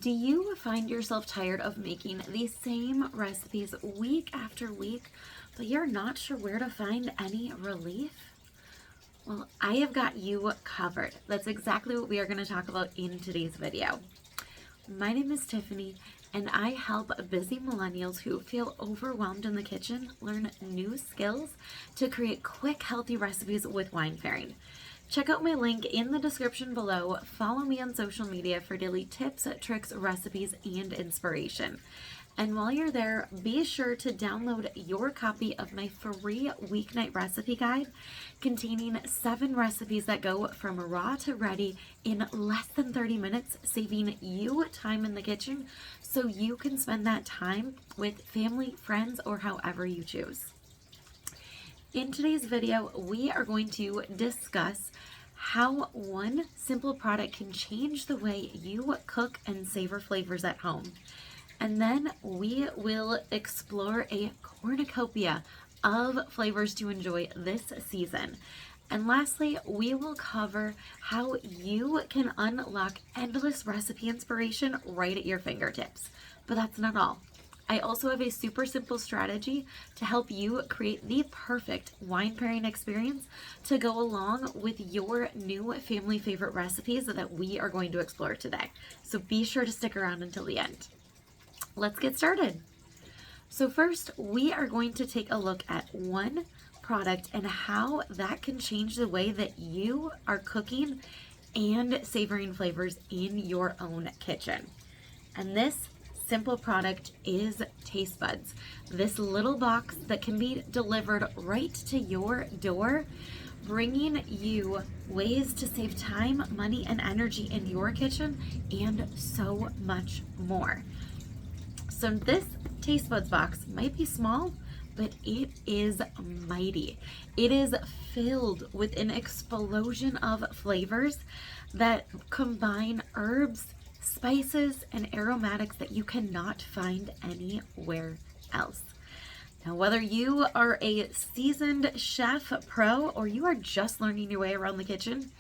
Do you find yourself tired of making the same recipes week after week, but you're not sure where to find any relief? Well, I have got you covered. That's exactly what we are going to talk about in today's video. My name is Tiffany, and I help busy millennials who feel overwhelmed in the kitchen learn new skills to create quick, healthy recipes with wine pairing. Check out my link in the description below. Follow me on social media for daily tips, tricks, recipes, and inspiration. And while you're there, be sure to download your copy of my free weeknight recipe guide containing 7 recipes that go from raw to ready in less than 30 minutes, saving you time in the kitchen so you can spend that time with family, friends, or however you choose. In today's video, we are going to discuss how one simple product can change the way you cook and savor flavors at home. And then we will explore a cornucopia of flavors to enjoy this season. And lastly, we will cover how you can unlock endless recipe inspiration right at your fingertips. But that's not all. I also have a super simple strategy to help you create the perfect wine pairing experience to go along with your new family favorite recipes that we are going to explore today. So be sure to stick around until the end. Let's get started. So first, we are going to take a look at one product and how that can change the way that you are cooking and savoring flavors in your own kitchen. And this simple product is Tastebuds. This little box that can be delivered right to your door, bringing you ways to save time, money, and energy in your kitchen, and so much more. So this Tastebuds box might be small, but it is mighty. It is filled with an explosion of flavors that combine herbs, spices, and aromatics that you cannot find anywhere else. Now, whether you are a seasoned chef pro or you are just learning your way around the kitchen,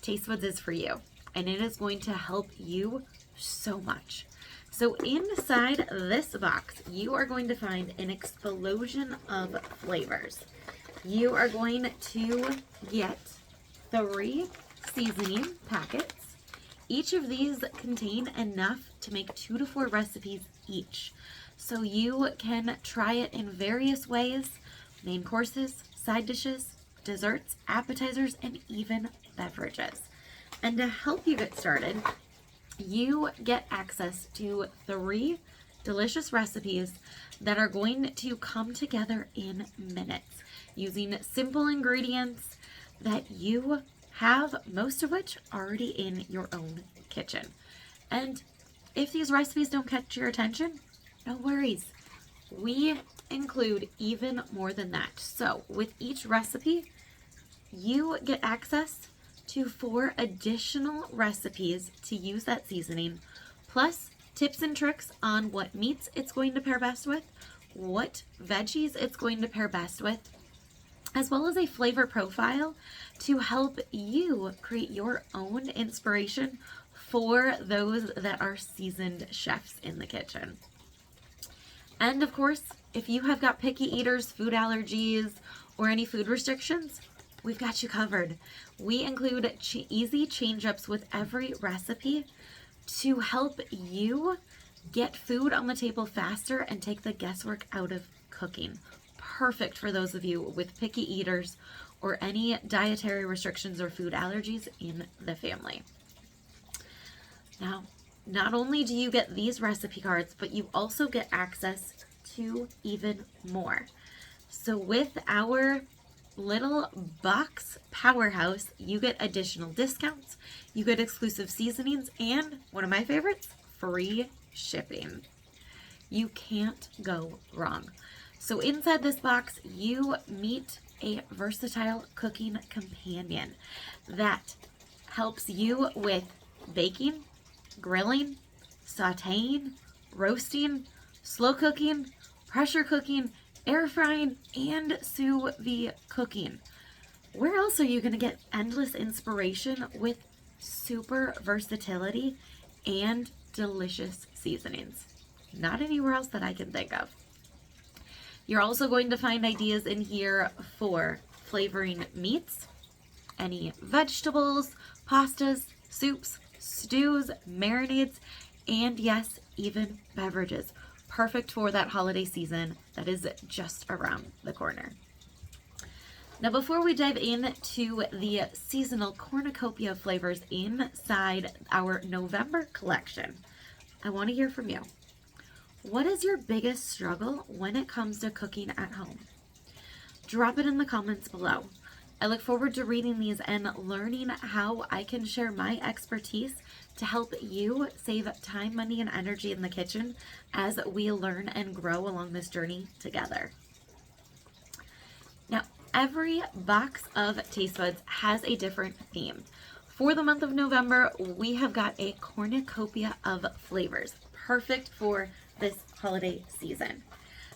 Tastebuds is for you, and it is going to help you so much. So inside this box, you are going to find an explosion of flavors. You are going to get 3 seasoning packets. Each of these contain enough to make 2 to 4 recipes each. So you can try it in various ways: main courses, side dishes, desserts, appetizers, and even beverages. And to help you get started, you get access to 3 delicious recipes that are going to come together in minutes using simple ingredients that you have, most of which already in your own kitchen. And if these recipes don't catch your attention, no worries. We include even more than that. So with each recipe, you get access to 4 additional recipes to use that seasoning, plus tips and tricks on what meats it's going to pair best with, what veggies it's going to pair best with, as well as a flavor profile to help you create your own inspiration for those that are seasoned chefs in the kitchen. And of course, if you have got picky eaters, food allergies, or any food restrictions, we've got you covered. We include easy change-ups with every recipe to help you get food on the table faster and take the guesswork out of cooking. Perfect for those of you with picky eaters or any dietary restrictions or food allergies in the family. Now, not only do you get these recipe cards, but you also get access to even more. So with our little box powerhouse, you get additional discounts, you get exclusive seasonings, and one of my favorites, free shipping. You can't go wrong. So inside this box, you meet a versatile cooking companion that helps you with baking, grilling, sauteing, roasting, slow cooking, pressure cooking, air frying, and sous vide cooking. Where else are you going to get endless inspiration with super versatility and delicious seasonings. Not anywhere else that I can think of. You're also going to find ideas in here for flavoring meats, any vegetables, pastas, soups, stews, marinades, and yes, even beverages. Perfect for that holiday season that is just around the corner. Now, before we dive into the seasonal cornucopia of flavors inside our November collection, I want to hear from you. What is your biggest struggle when it comes to cooking at home? Drop it in the comments below. I look forward to reading these and learning how I can share my expertise to help you save time, money, and energy in the kitchen as we learn and grow along this journey together. Now, every box of Tastebuds has a different theme. For the month of November, we have got a cornucopia of flavors, perfect for this holiday season.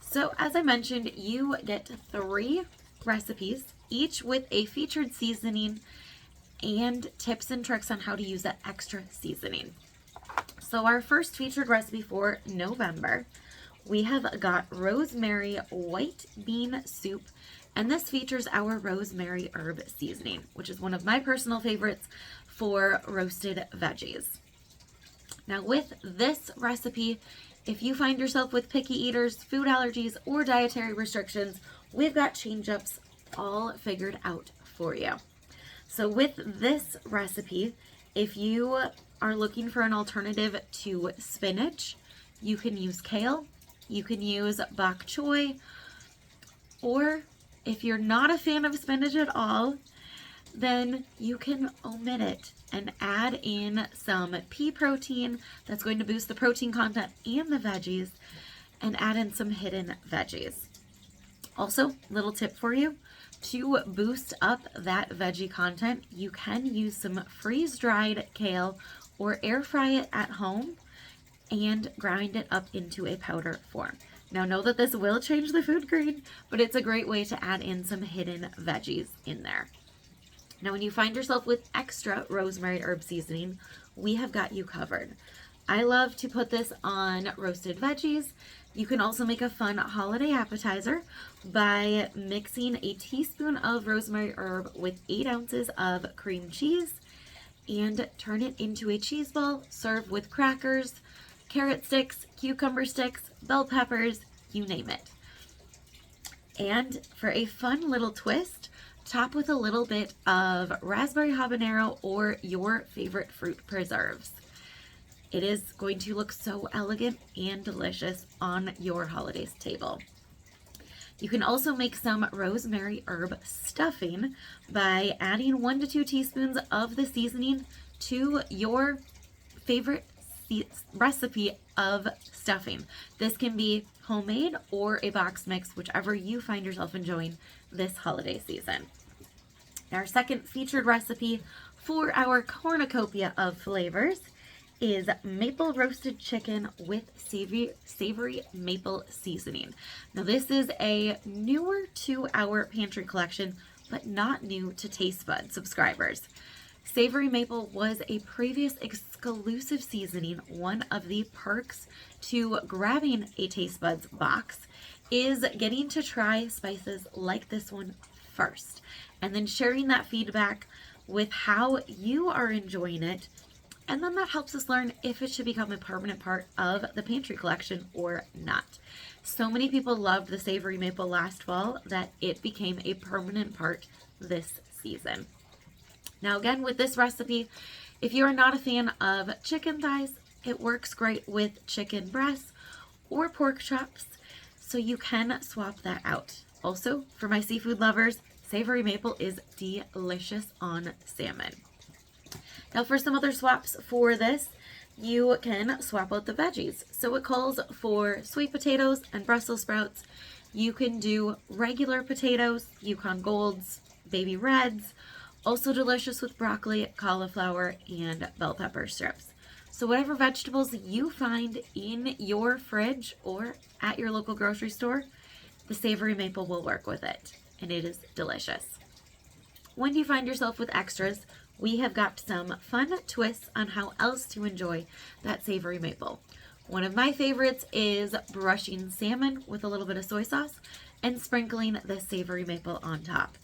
So as I mentioned, you get 3 recipes, each with a featured seasoning and tips and tricks on how to use that extra seasoning. So our first featured recipe for November, we have got rosemary white bean soup, and this features our rosemary herb seasoning, which is one of my personal favorites for roasted veggies. Now with this recipe, if you find yourself with picky eaters, food allergies, or dietary restrictions, we've got change-ups all figured out for you. So with this recipe, if you are looking for an alternative to spinach, you can use kale, you can use bok choy, or if you're not a fan of spinach at all, then you can omit it and add in some pea protein that's going to boost the protein content and the veggies, and add in some hidden veggies. Also, little tip for you, to boost up that veggie content, you can use some freeze-dried kale or air fry it at home and grind it up into a powder form. Now know that this will change the food grade, but it's a great way to add in some hidden veggies in there. Now when you find yourself with extra rosemary herb seasoning, we have got you covered. I love to put this on roasted veggies. You can also make a fun holiday appetizer by mixing a teaspoon of rosemary herb with 8 ounces of cream cheese and turn it into a cheese ball. Serve with crackers, carrot sticks, cucumber sticks, bell peppers, you name it. And for a fun little twist, top with a little bit of raspberry habanero or your favorite fruit preserves. It is going to look so elegant and delicious on your holidays table. You can also make some rosemary herb stuffing by adding 1 to 2 teaspoons of the seasoning to your favorite recipe of stuffing. This can be homemade or a box mix, whichever you find yourself enjoying this holiday season. Our second featured recipe for our cornucopia of flavors is maple roasted chicken with savory maple seasoning. Now this is a newer to our pantry collection, but not new to Tastebuds subscribers. Savory maple was a previous exclusive seasoning. One of the perks to grabbing a Tastebuds box is getting to try spices like this one first, and then sharing that feedback with how you are enjoying it. And then that helps us learn if it should become a permanent part of the pantry collection or not. So many people loved the savory maple last fall that it became a permanent part this season. Now again, with this recipe, if you're not a fan of chicken thighs, it works great with chicken breasts or pork chops, so you can swap that out. Also, for my seafood lovers, savory maple is delicious on salmon. Now for some other swaps for this, you can swap out the veggies. So it calls for sweet potatoes and Brussels sprouts. You can do regular potatoes, Yukon Golds, baby reds, also delicious with broccoli, cauliflower, and bell pepper strips. So whatever vegetables you find in your fridge or at your local grocery store, the savory maple will work with it, and it is delicious. When you find yourself with extras, we have got some fun twists on how else to enjoy that savory maple. One of my favorites is brushing salmon with a little bit of soy sauce and sprinkling the savory maple on top.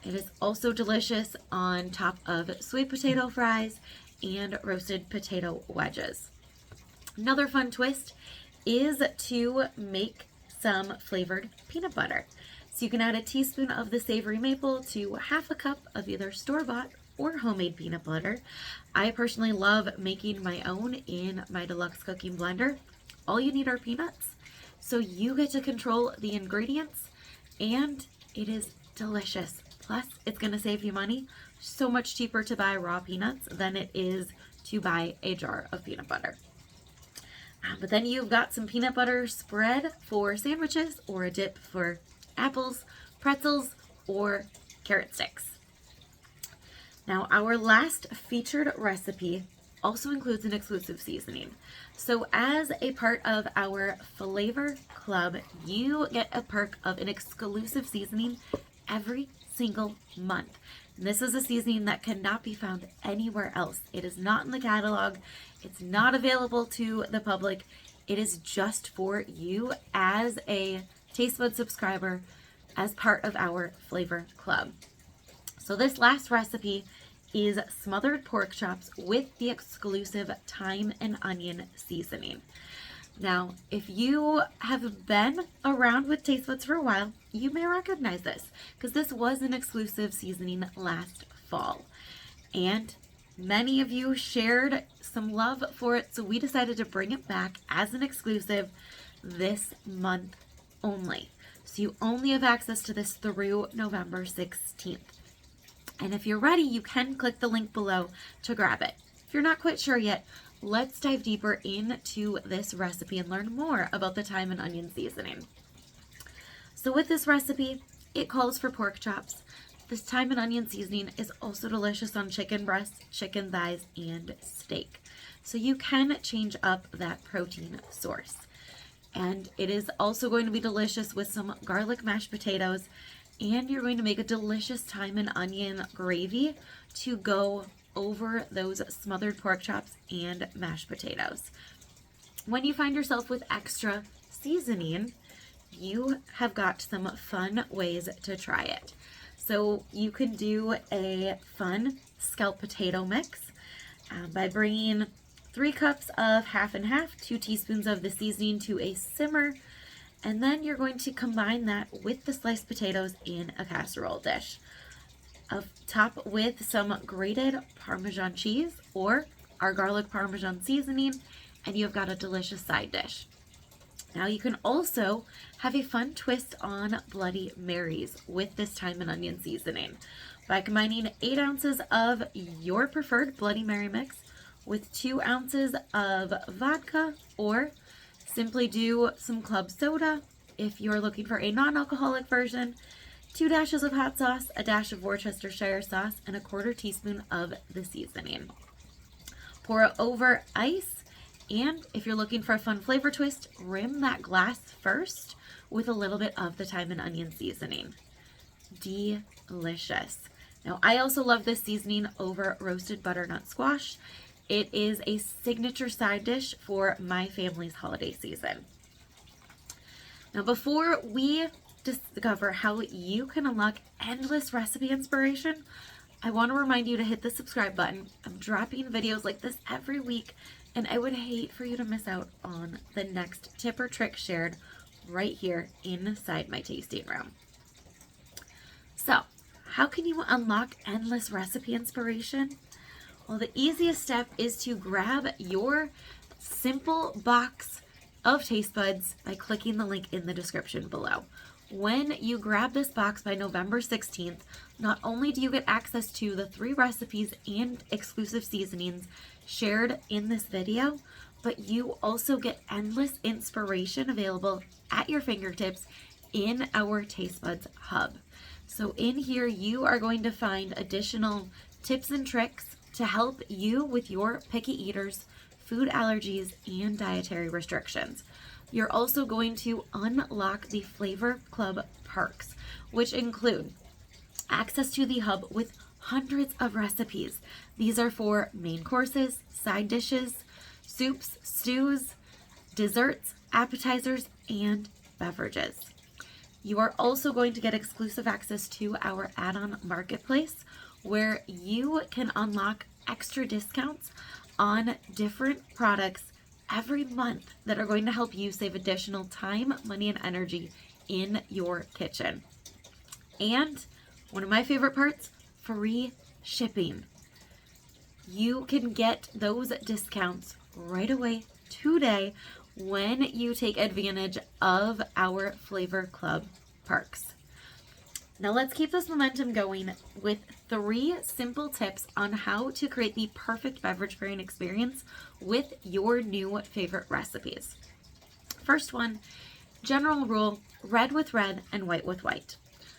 It is also delicious on top of sweet potato fries and roasted potato wedges. Another fun twist is to make some flavored peanut butter. So you can add a teaspoon of the savory maple to half a cup of either store-bought or homemade peanut butter. I personally love making my own in my deluxe cooking blender. All you need are peanuts, so you get to control the ingredients, and it is delicious. Plus, it's going to save you money. So much cheaper to buy raw peanuts than it is to buy a jar of peanut butter. But then you've got some peanut butter spread for sandwiches or a dip for apples, pretzels, or carrot sticks. Now, our last featured recipe also includes an exclusive seasoning. So as a part of our flavor club, you get a perk of an exclusive seasoning every single month. And this is a seasoning that cannot be found anywhere else. It is not in the catalog. It's not available to the public. It is just for you as a Tastebuds subscriber, as part of our flavor club. So this last recipe is smothered pork chops with the exclusive thyme and onion seasoning. Now, if you have been around with Tastebuds for a while, you may recognize this because this was an exclusive seasoning last fall. And many of you shared some love for it, so we decided to bring it back as an exclusive this month only. So you only have access to this through November 16th. And if you're ready, you can click the link below to grab it. If you're not quite sure yet, let's dive deeper into this recipe and learn more about the thyme and onion seasoning. So with this recipe, it calls for pork chops. This thyme and onion seasoning is also delicious on chicken breasts, chicken thighs, and steak. So you can change up that protein source. And it is also going to be delicious with some garlic mashed potatoes, and you're going to make a delicious thyme and onion gravy to go over those smothered pork chops and mashed potatoes. When you find yourself with extra seasoning, you have got some fun ways to try it. So you can do a fun scalloped potato mix by bringing 3 cups of half and half, 2 teaspoons of the seasoning to a simmer, and then you're going to combine that with the sliced potatoes in a casserole dish. Top with some grated Parmesan cheese or our garlic Parmesan seasoning, and you've got a delicious side dish. Now you can also have a fun twist on Bloody Marys with this thyme and onion seasoning by combining 8 ounces of your preferred Bloody Mary mix with 2 ounces of vodka, or simply do some club soda if you're looking for a non-alcoholic version, 2 dashes of hot sauce, a dash of Worcestershire sauce, and a 1/4 teaspoon of the seasoning. Pour it over ice, and if you're looking for a fun flavor twist, rim that glass first with a little bit of the thyme and onion seasoning. Delicious. Now, I also love this seasoning over roasted butternut squash. It is a signature side dish for my family's holiday season. Now, before we discover how you can unlock endless recipe inspiration, I want to remind you to hit the subscribe button. I'm dropping videos like this every week, and I would hate for you to miss out on the next tip or trick shared right here inside my tasting room. So, how can you unlock endless recipe inspiration? Well, the easiest step is to grab your simple box of Tastebuds by clicking the link in the description below. When you grab this box by November 16th, not only do you get access to the 3 recipes and exclusive seasonings shared in this video, but you also get endless inspiration available at your fingertips in our Tastebuds hub. So in here, you are going to find additional tips and tricks to help you with your picky eaters, food allergies, and dietary restrictions. You're also going to unlock the Flavor Club perks, which include access to the hub with hundreds of recipes. These are for main courses, side dishes, soups, stews, desserts, appetizers, and beverages. You are also going to get exclusive access to our add-on marketplace where you can unlock extra discounts on different products every month that are going to help you save additional time, money, and energy in your kitchen. And one of my favorite parts, free shipping. You can get those discounts right away today when you take advantage of our Flavor Club perks. Now let's keep this momentum going with 3 simple tips on how to create the perfect beverage pairing experience with your new favorite recipes. First one, general rule, red with red and white with white.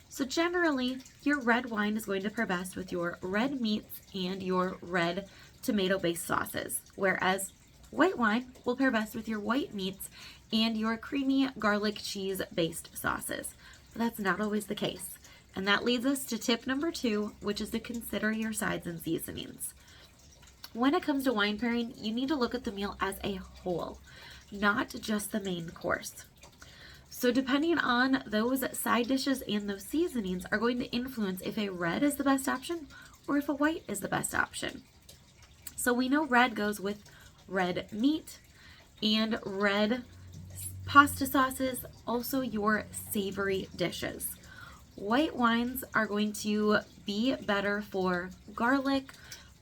So generally, your red wine is going to pair best with your red meats and your red tomato-based sauces, whereas white wine will pair best with your white meats and your creamy garlic cheese-based sauces. But that's not always the case. And that leads us to tip number 2, which is to consider your sides and seasonings. When it comes to wine pairing, you need to look at the meal as a whole, not just the main course. So depending on those side dishes and those seasonings are going to influence if a red is the best option or if a white is the best option. So we know red goes with red meat and red pasta sauces, also your savory dishes. White wines are going to be better for garlic,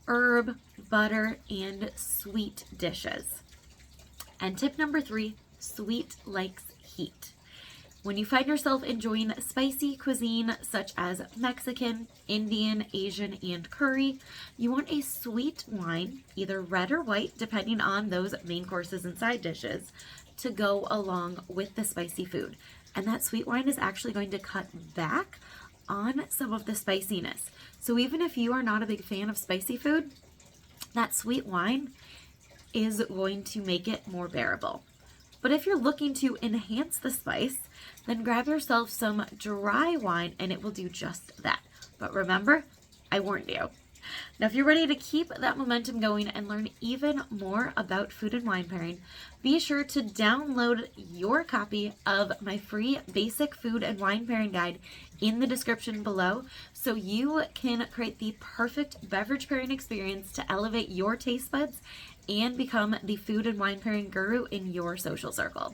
herb, butter, and sweet dishes. And tip number 3, sweet likes heat. When you find yourself enjoying spicy cuisine such as Mexican, Indian, Asian, and curry, you want a sweet wine, either red or white, depending on those main courses and side dishes, to go along with the spicy food. And that sweet wine is actually going to cut back on some of the spiciness. So even if you are not a big fan of spicy food, that sweet wine is going to make it more bearable. But if you're looking to enhance the spice, then grab yourself some dry wine and it will do just that. But remember, I warned you. Now, if you're ready to keep that momentum going and learn even more about food and wine pairing, be sure to download your copy of my free basic food and wine pairing guide in the description below so you can create the perfect beverage pairing experience to elevate your taste buds and become the food and wine pairing guru in your social circle.